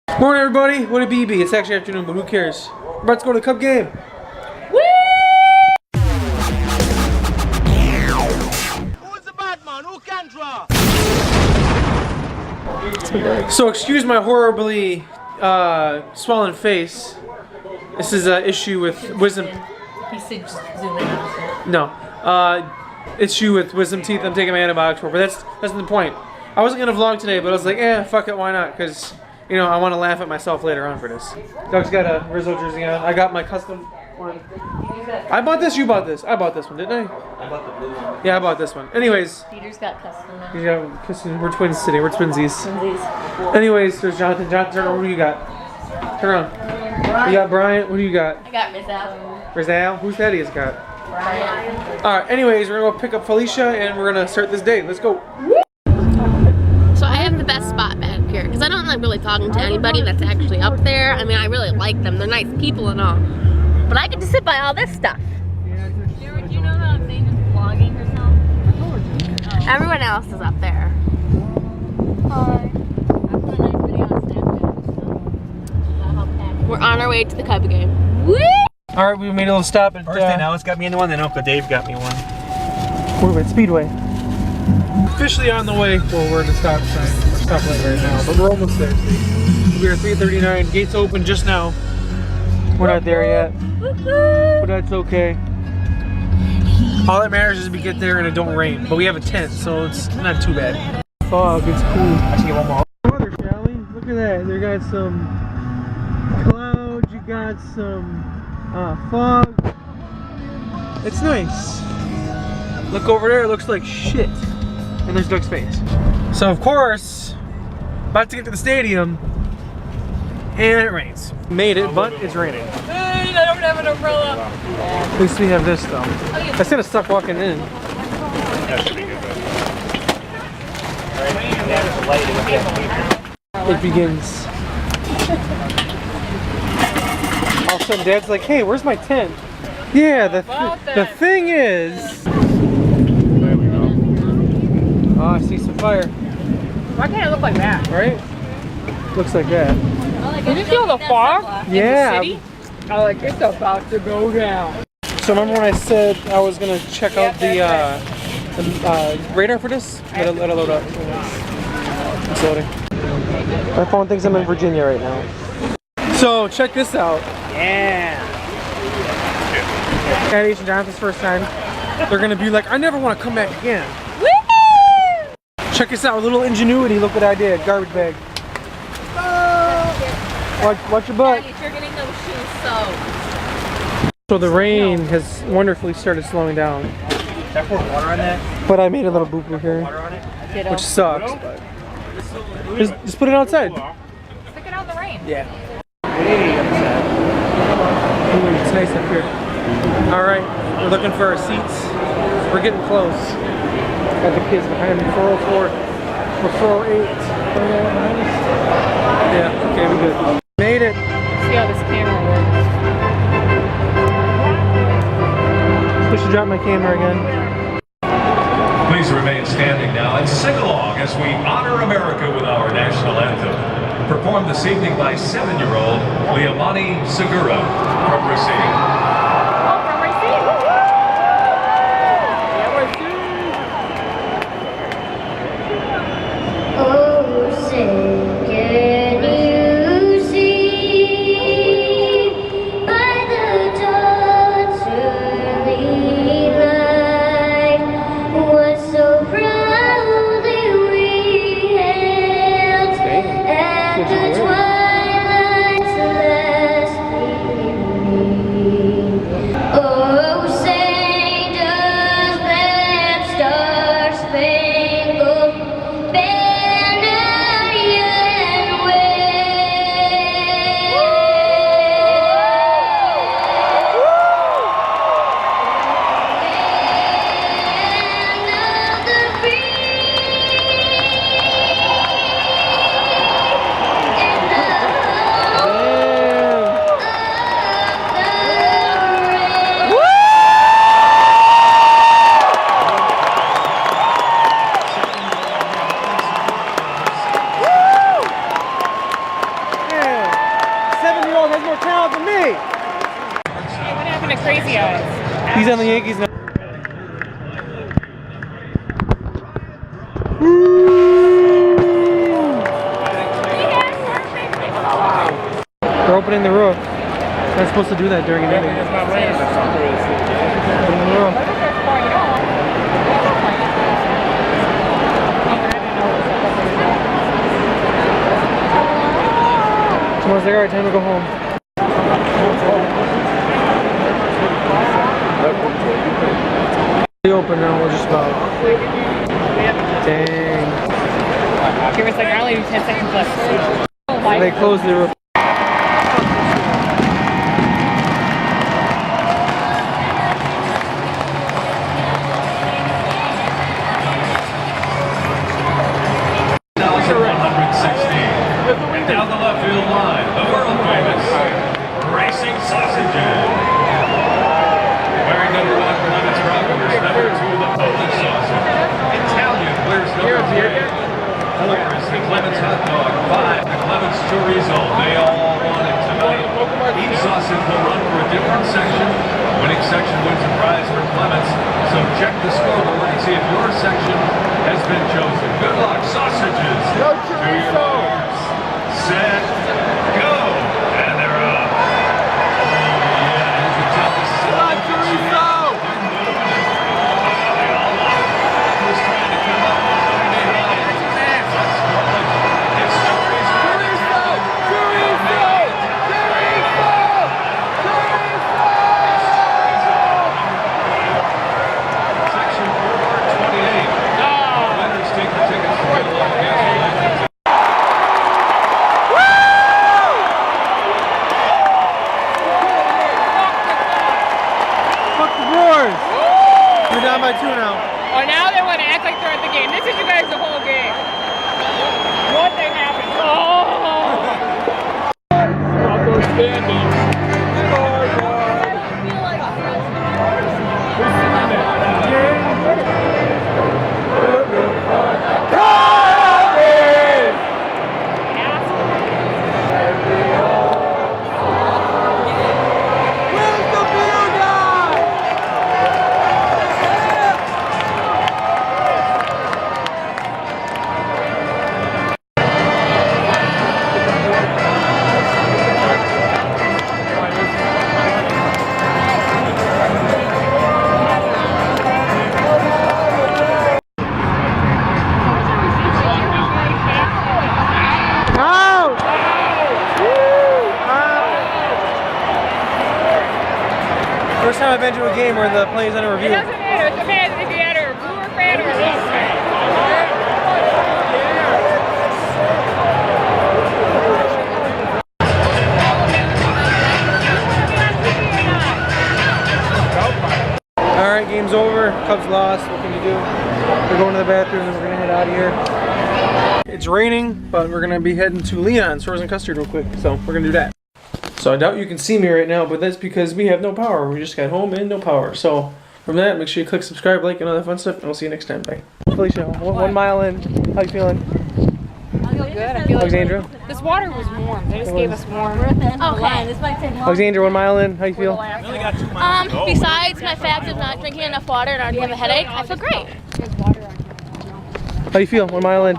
Morning, everybody. What a BB. It's actually afternoon, but who cares? We're about to go to the Cub game. Woo! Who's the bad man? Who can draw? So excuse my horribly swollen face. This is an issue with wisdom. He said just zoom in on it. No, issue with wisdom teeth. I'm taking my antibiotics for, but that's not the point. I wasn't gonna vlog today, but I was like, fuck it, why not? Because you know I want to laugh at myself later on for this. Doug's got a Rizzo jersey on. I got my custom one. I bought this. You bought this. I bought this one, didn't I? I bought the blue one. Yeah, I bought this one. Anyways. Peter's got custom now. Yeah, we're twins today. We're twinsies. Twinsies. Anyways, there's Jonathan. Jonathan, what do you got? Turn around. You got Bryant. What do you got? I got Rizal. Rizal. Who's that? He's got. Brian. All right. Anyways, we're gonna go pick up Felicia and we're gonna start this day. Let's go. So I have the best spot back here because I don't like really talking to anybody that's actually up there. I mean, I really like them. They're nice people and all. But I get to sit by all this stuff. Jared, do you know how Zane is vlogging herself? Everyone else is up there. Hi. I put a nice video on Snapchat. We're on our way to the Cub game. Woo! All right, we made a little stop at. First thing, Alice got me into one, then Uncle Dave got me one. We're at Speedway. Officially on the way. Well, we're at the stop sign. We're stoplight right now, but we're almost there. See? We're at 3:39. Gates open just now. We're not there yet, but that's okay. All that matters is we get there and it don't rain. But we have a tent, so it's not too bad. Fog, it's cool. I should get one more. Weather, shall we? Look at that. They got some clouds. You got some fog. It's nice. Look over there. It looks like shit. And there's Doug's face. So of course, about to get to the stadium, and it rains. Made it, but it's raining. Hey, I don't have an umbrella. At least we have this though. That's gonna suck walking in. That should be good. It begins. All of a sudden, Dad's like, "Hey, where's my tent?" Yeah, the thing is. There we go. Oh, I see some fire. Why can't it look like that? Right? Looks like that. Did you feel the fog? Yeah. In the city? Oh, like it's about to go down. So remember when I said I was gonna check out the radar for this? Let it load up. It's loading. My phone thinks I'm in Virginia right now. So check this out. Yeah. Addie and Jonathan's first time. They're gonna be like, I never want to come back again. Woo! Check this out, a little ingenuity. Look what I did. Garbage bag. Watch your butt. You're getting those shoes soaked. So the rain has wonderfully started slowing down. Should I pour water on that? But I made a little booper here, Water on it? Kiddo. which sucks. But just put it outside. Stick it out in the rain. Yeah. Ooh, it's nice up here. All right, we're looking for our seats. We're getting close. Got the kids behind me. 404, or 408. Yeah. Okay, we're good. Made it. See how this camera works. I should drop my camera again. Please remain standing now and sing along as we honor America with our national anthem. Performed this evening by 7-year-old Leomani Segura from Racine. Oh, from Racine. Oh, say, can you see by the dawn's early light what so proudly we hailed at the twilight's last gleaming? Oh, say does that star-spangled banner yet wave? Hey! What happened to Crazy Eyes? He's on the Yankees now. They're opening the roof. They're supposed to do that during an inning. Opening the roof. Someone's like, alright, time to go home. We open now, we're just about. Dang. Give us like only 10 seconds left. They closed the roof. And down the left field line, the world famous Racing Sausages. Wearing number 1 for Lemons Rockers, number 2 the Polish Sausage. Italian wears number 3. 4 is the Clemens Hot Dog. 5 the Clemens Chorizo. They all want it tonight. Each sausage will run for a different section. Winning section wins a prize for Clemens. So check the scoreboard and see if your section has been chosen. Good luck, sausages. No chorizo. Set, go, and they're up. Oh, yeah, you can tell this is a chorizo. They all love it. Who's trying to come up with something behind? Let's call it. It's chorizo. Chorizo! Chorizo! Section 428. Winners take the tickets to get along against the legends. We're down by 2 now. Oh, now they want to act like they're at the game. This is you guys the whole game. What thing happened? Oh! Broncos standing. First time I've been to a game where the play is under review. It doesn't matter. It depends if you had a Brewer fan or a Leech fan. Alright, game's over. Cubs lost. What can you do? We're going to the bathroom and we're going to head out of here. It's raining, but we're going to be heading to Leon's Frozen Custard real quick. So we're going to do that. So I doubt you can see me right now, but that's because we have no power. We just got home and no power. So from that, make sure you click subscribe, like, and all that fun stuff, and we'll see you next time. Bye. Felicia, 1 mile in. How you feeling? I feel good. I feel Alexandra? this water was warm. They just gave us warm. Okay. This might take long. Alexandra, 1 mile in. How you feel? Besides my fact of not drinking enough water and already have a headache, I feel great. How you feel? 1 mile in.